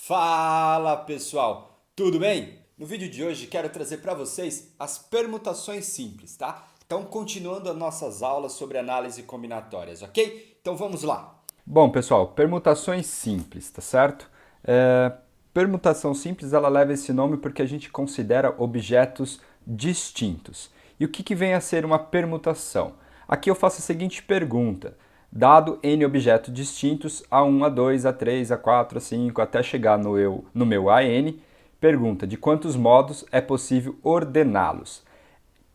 Fala pessoal, tudo bem? No vídeo de hoje quero trazer para vocês as permutações simples, tá? Então continuando as nossas aulas sobre análise combinatórias, ok? Então vamos lá. Bom pessoal, permutações simples, tá certo? Permutação simples ela leva esse nome porque a gente considera objetos distintos. E o que vem a ser uma permutação? Aqui eu faço a seguinte pergunta. Dado N objetos distintos, A1, A2, A3, A4, A5, até chegar no meu AN, pergunta de quantos modos é possível ordená-los.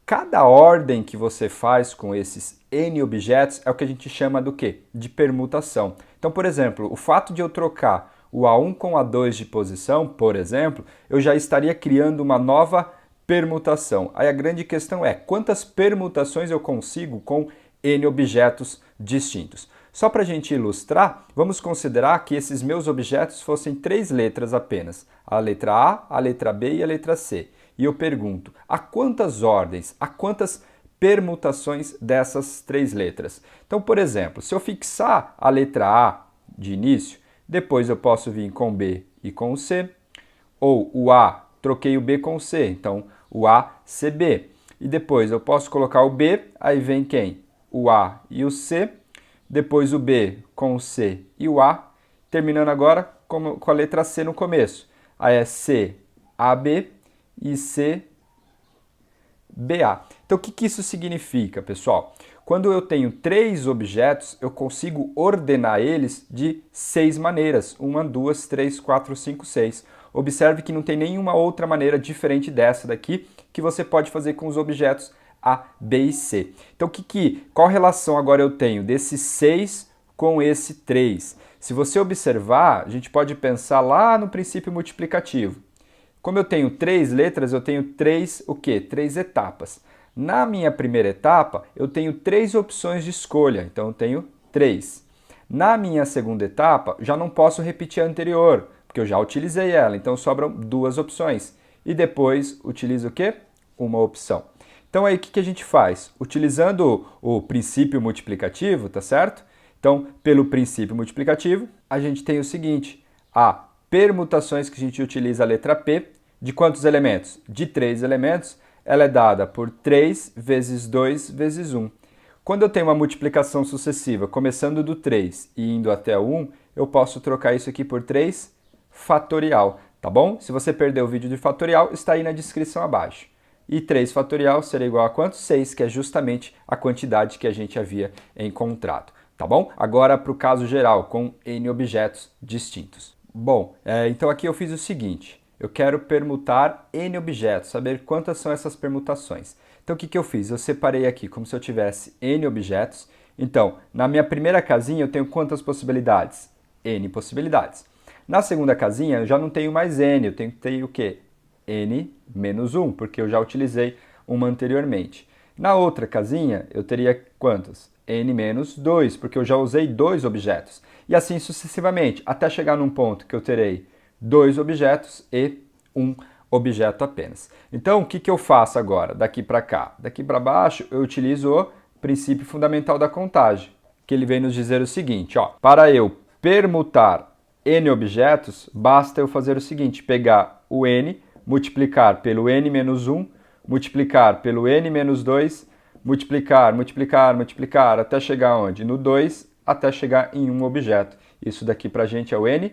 Cada ordem que você faz com esses N objetos é o que a gente chama do quê? De permutação. Então, por exemplo, o fato de eu trocar o A1 com o A2 de posição, por exemplo, eu já estaria criando uma nova permutação. Aí a grande questão é, quantas permutações eu consigo com N objetos distintos? Só para a gente ilustrar, vamos considerar que esses meus objetos fossem 3 letras apenas. A letra a letra B e a letra C. E eu pergunto, a quantas ordens, a quantas permutações dessas 3 letras? Então, por exemplo, se eu fixar a letra A de início, depois eu posso vir com B e com o C, ou o A, troquei o B com o C, então o A, CB. E depois eu posso colocar o B, aí vem quem? O A e o C, depois o B com o C e o A, terminando agora com a letra C no começo. Aí é C, AB e C, BA. Então o que isso significa, pessoal? Quando eu tenho 3 objetos, eu consigo ordenar eles de 6 maneiras. 1, 2, 3, 4, 5, 6. Observe que não tem nenhuma outra maneira diferente dessa daqui que você pode fazer com os objetos A, B e C. Então, qual relação agora eu tenho desse 6 com esse 3? Se você observar, a gente pode pensar lá no princípio multiplicativo. Como eu tenho 3 letras, eu tenho 3 etapas. Na minha primeira etapa, eu tenho 3 opções de escolha, então eu tenho 3. Na minha segunda etapa, já não posso repetir a anterior, porque eu já utilizei ela, então sobram 2 opções. E depois utilizo o quê? Uma opção. Então aí o que a gente faz? Utilizando o princípio multiplicativo, tá certo? Então, pelo princípio multiplicativo, a gente tem o seguinte, a permutações que a gente utiliza a letra P, de quantos elementos? De 3 elementos, ela é dada por 3 vezes 2 vezes 1. Quando eu tenho uma multiplicação sucessiva, começando do 3 e indo até o 1, eu posso trocar isso aqui por 3 fatorial, tá bom? Se você perdeu o vídeo de fatorial, está aí na descrição abaixo. E 3 fatorial será igual a quanto? 6, que é justamente a quantidade que a gente havia encontrado, tá bom? Agora para o caso geral, com N objetos distintos. Bom, então aqui eu fiz o seguinte, eu quero permutar N objetos, saber quantas são essas permutações. Então o que eu fiz? Eu separei aqui como se eu tivesse N objetos. Então, na minha primeira casinha eu tenho quantas possibilidades? N possibilidades. Na segunda casinha eu já não tenho mais N, eu tenho que ter o quê? N menos 1, porque eu já utilizei uma anteriormente. Na outra casinha, eu teria quantas? N menos 2, porque eu já usei 2 objetos. E assim sucessivamente, até chegar num ponto que eu terei 2 objetos e 1 objeto apenas. Então, o que eu faço agora, daqui para cá? Daqui para baixo, eu utilizo o princípio fundamental da contagem, que ele vem nos dizer o seguinte, ó, para eu permutar N objetos, basta eu fazer o seguinte, pegar o N, multiplicar pelo N menos 1, multiplicar pelo N menos 2, multiplicar, até chegar onde? No 2, até chegar em um objeto. Isso daqui pra gente é o N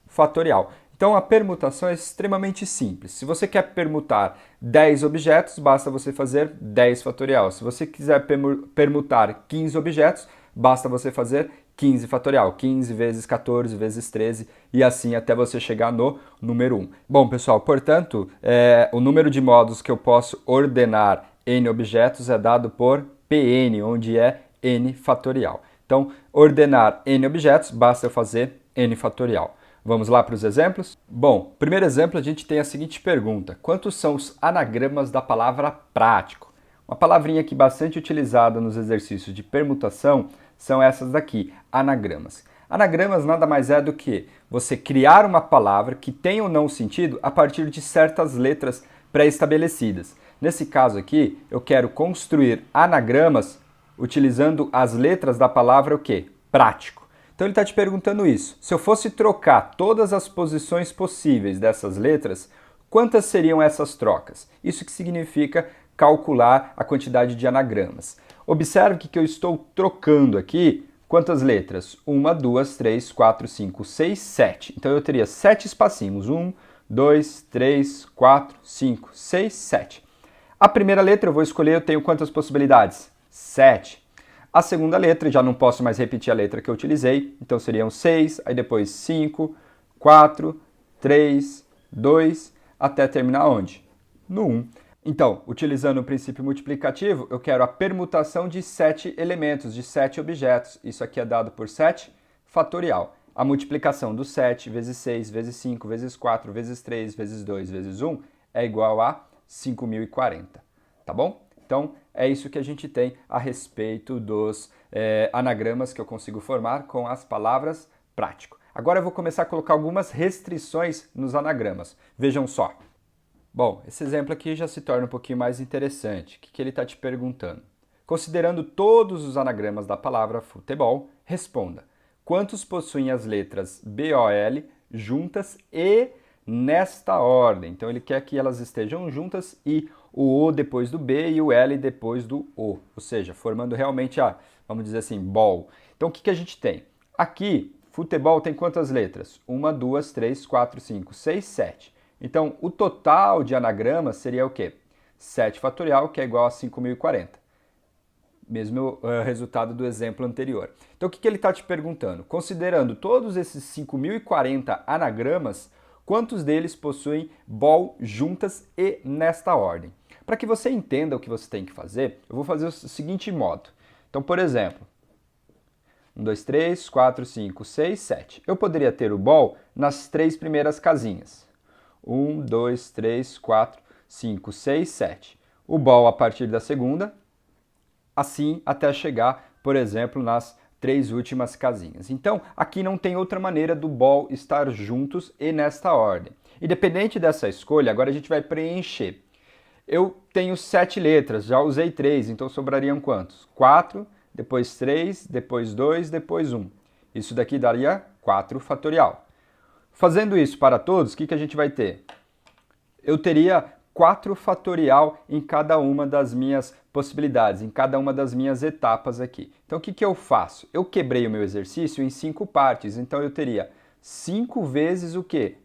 fatorial. Então a permutação é extremamente simples. Se você quer permutar 10 objetos, basta você fazer 10 fatorial. Se você quiser permutar 15 objetos, basta você fazer 15 fatorial, 15 vezes 14 vezes 13 e assim até você chegar no número 1. Bom, pessoal, portanto, o número de modos que eu posso ordenar N objetos é dado por Pn, onde é N fatorial. Então, ordenar N objetos, basta eu fazer N fatorial. Vamos lá para os exemplos? Bom, primeiro exemplo a gente tem a seguinte pergunta. Quantos são os anagramas da palavra prático? Uma palavrinha aqui bastante utilizada nos exercícios de permutação são essas daqui, anagramas. Anagramas nada mais é do que você criar uma palavra que tem ou não sentido a partir de certas letras pré-estabelecidas. Nesse caso aqui, eu quero construir anagramas utilizando as letras da palavra o quê? Prático. Então ele está te perguntando isso. Se eu fosse trocar todas as posições possíveis dessas letras, quantas seriam essas trocas? Isso que significa calcular a quantidade de anagramas. Observe que eu estou trocando aqui quantas letras? 1, 2, 3, 4, 5, 6, 7. Então eu teria 7 espacinhos. 1, 2, 3, 4, 5, 6, 7. A primeira letra eu vou escolher, eu tenho quantas possibilidades? 7. A segunda letra, já não posso mais repetir a letra que eu utilizei, então seriam 6, aí depois 5, 4, 3, 2, até terminar onde? No 1. Então, utilizando o princípio multiplicativo, eu quero a permutação de 7 elementos, de 7 objetos. Isso aqui é dado por 7 fatorial. A multiplicação do 7 vezes 6, vezes 5, vezes 4, vezes 3, vezes 2, vezes 1 é igual a 5.040, tá bom? Então, é isso que a gente tem a respeito dos anagramas que eu consigo formar com as palavras prático. Agora eu vou começar a colocar algumas restrições nos anagramas. Vejam só. Bom, esse exemplo aqui já se torna um pouquinho mais interessante. O que ele está te perguntando? Considerando todos os anagramas da palavra futebol, responda. Quantos possuem as letras BOL juntas e nesta ordem? Então ele quer que elas estejam juntas e o O depois do B e o L depois do O. Ou seja, formando realmente a, vamos dizer assim, bol. Então o que a gente tem? Aqui, futebol tem quantas letras? 1, 2, 3, 4, 5, 6, 7. Então, o total de anagramas seria o quê? 7 fatorial, que é igual a 5.040. Mesmo resultado do exemplo anterior. Então, o que ele está te perguntando? Considerando todos esses 5.040 anagramas, quantos deles possuem bol juntas e nesta ordem? Para que você entenda o que você tem que fazer, eu vou fazer o seguinte modo. Então, por exemplo, 1, 2, 3, 4, 5, 6, 7. Eu poderia ter o bol nas 3 primeiras casinhas. 1, 2, 3, 4, 5, 6, 7. O bol a partir da segunda, assim até chegar, por exemplo, nas 3 últimas casinhas. Então, aqui não tem outra maneira do bol estar juntos e nesta ordem. Independente dessa escolha, agora a gente vai preencher. Eu tenho 7 letras, já usei 3, então sobrariam quantos? 4, depois 3, depois 2, depois 1. Isso daqui daria 4 fatorial. Fazendo isso para todos, o que a gente vai ter? Eu teria 4 fatorial em cada uma das minhas possibilidades, em cada uma das minhas etapas aqui. Então o que eu faço? Eu quebrei o meu exercício em 5 partes, então eu teria 5 vezes o quê?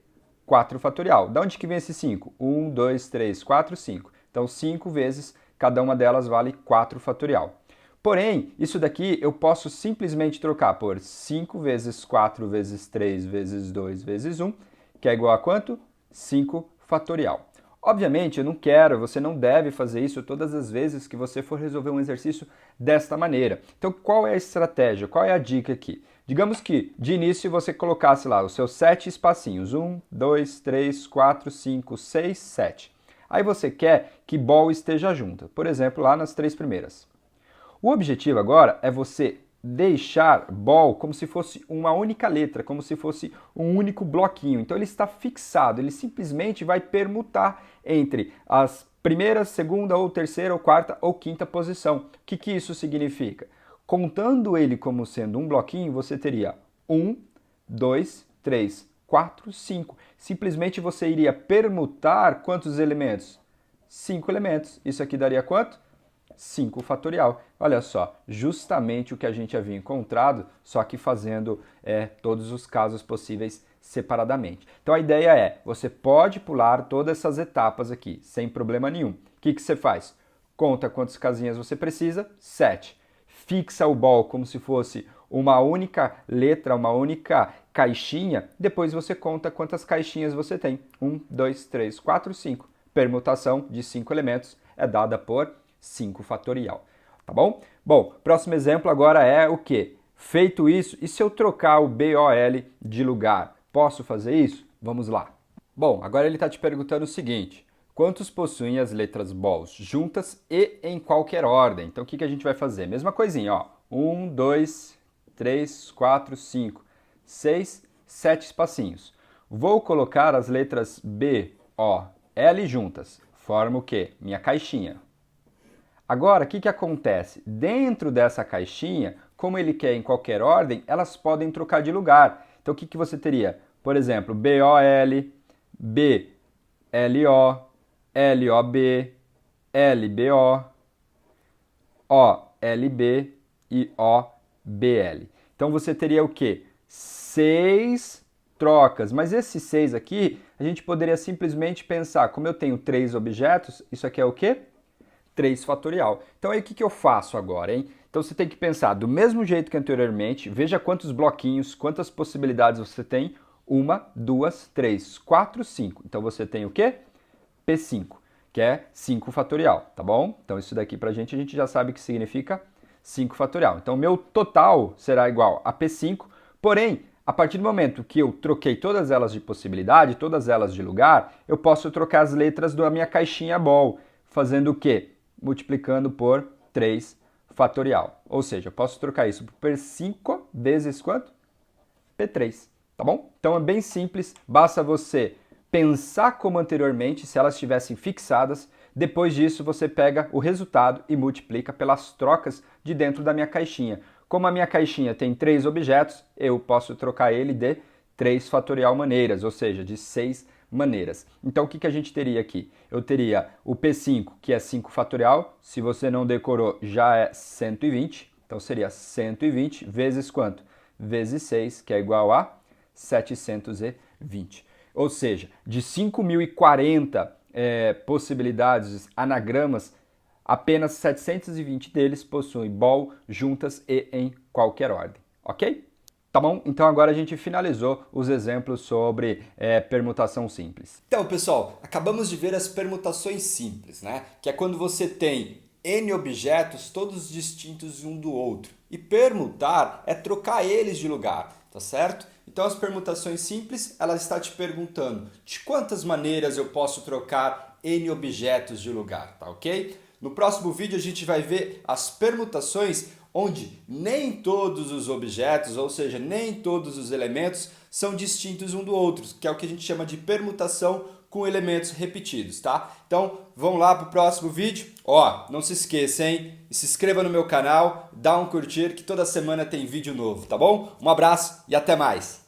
4 fatorial. Da onde que vem esse 5? 1, 2, 3, 4, 5. Então 5 vezes, cada uma delas vale 4 fatorial. Porém, isso daqui eu posso simplesmente trocar por 5 vezes 4 vezes 3 vezes 2 vezes 1, que é igual a quanto? 5 fatorial. Obviamente, eu não quero, você não deve fazer isso todas as vezes que você for resolver um exercício desta maneira. Então, qual é a estratégia? Qual é a dica aqui? Digamos que, de início, você colocasse lá os seus 7 espacinhos. 1, 2, 3, 4, 5, 6, 7. Aí você quer que bol esteja junto. Por exemplo, lá nas 3 primeiras. O objetivo agora é você deixar bol como se fosse uma única letra, como se fosse um único bloquinho. Então ele está fixado, ele simplesmente vai permutar entre as primeira, segunda ou terceira ou quarta ou quinta posição. O que isso significa? Contando ele como sendo um bloquinho, você teria 1, 2, 3, 4, 5. Simplesmente você iria permutar quantos elementos? 5 elementos. Isso aqui daria quanto? 5 fatorial. Olha só, justamente o que a gente havia encontrado, só que fazendo todos os casos possíveis separadamente. Então a ideia é, você pode pular todas essas etapas aqui, sem problema nenhum. O que você faz? Conta quantas casinhas você precisa, 7. Fixa o bol como se fosse uma única letra, uma única caixinha, depois você conta quantas caixinhas você tem. 1, 2, 3, 4, 5. Permutação de 5 elementos é dada por 5 fatorial, tá bom? Bom, próximo exemplo agora é o quê? Feito isso, e se eu trocar o BOL de lugar? Posso fazer isso? Vamos lá. Bom, agora ele está te perguntando o seguinte, quantos possuem as letras BOLs juntas e em qualquer ordem? Então o que a gente vai fazer? Mesma coisinha, ó. 1, 2, 3, 4, 5, 6, 7 espacinhos. Vou colocar as letras B, O, L juntas. Forma o quê? Minha caixinha. Agora, o que acontece? Dentro dessa caixinha, como ele quer em qualquer ordem, elas podem trocar de lugar. Então o que você teria? Por exemplo, BOL, BLO, LOB, LBO, OLB e OBL. Então você teria o quê? 6 trocas, mas esses 6 aqui, a gente poderia simplesmente pensar, como eu tenho 3 objetos, isso aqui é o quê? 3 fatorial. Então aí o que eu faço agora, hein? Então você tem que pensar do mesmo jeito que anteriormente, veja quantos bloquinhos, quantas possibilidades você tem. 1, 2, 3, 4, 5. Então você tem o quê? P5, que é 5 fatorial, tá bom? Então isso daqui pra gente, a gente já sabe que significa 5 fatorial. Então meu total será igual a P5, porém, a partir do momento que eu troquei todas elas de possibilidade, todas elas de lugar, eu posso trocar as letras da minha caixinha bol, fazendo o quê? Multiplicando por 3 fatorial. Ou seja, eu posso trocar isso por P5 vezes quanto? P3, tá bom? Então é bem simples, basta você pensar como anteriormente, se elas estivessem fixadas, depois disso você pega o resultado e multiplica pelas trocas de dentro da minha caixinha. Como a minha caixinha tem 3 objetos, eu posso trocar ele de 3 fatorial maneiras, ou seja, de 6 maneiras. Então o que a gente teria aqui? Eu teria o P5, que é 5 fatorial, se você não decorou já é 120, então seria 120 vezes quanto? Vezes 6, que é igual a 720. Ou seja, de 5.040 possibilidades, anagramas, apenas 720 deles possuem bol, juntas e em qualquer ordem, ok? Tá bom? Então agora a gente finalizou os exemplos sobre permutação simples. Então, pessoal, acabamos de ver as permutações simples, né? Que é quando você tem N objetos, todos distintos um do outro. E permutar é trocar eles de lugar, tá certo? Então, as permutações simples, ela está te perguntando de quantas maneiras eu posso trocar N objetos de lugar, tá ok? No próximo vídeo a gente vai ver as permutações onde nem todos os objetos, ou seja, nem todos os elementos são distintos um do outro, que é o que a gente chama de permutação com elementos repetidos, tá? Então, vamos lá para o próximo vídeo. Ó, não se esqueça, hein? Se inscreva no meu canal, dá um curtir que toda semana tem vídeo novo, tá bom? Um abraço e até mais!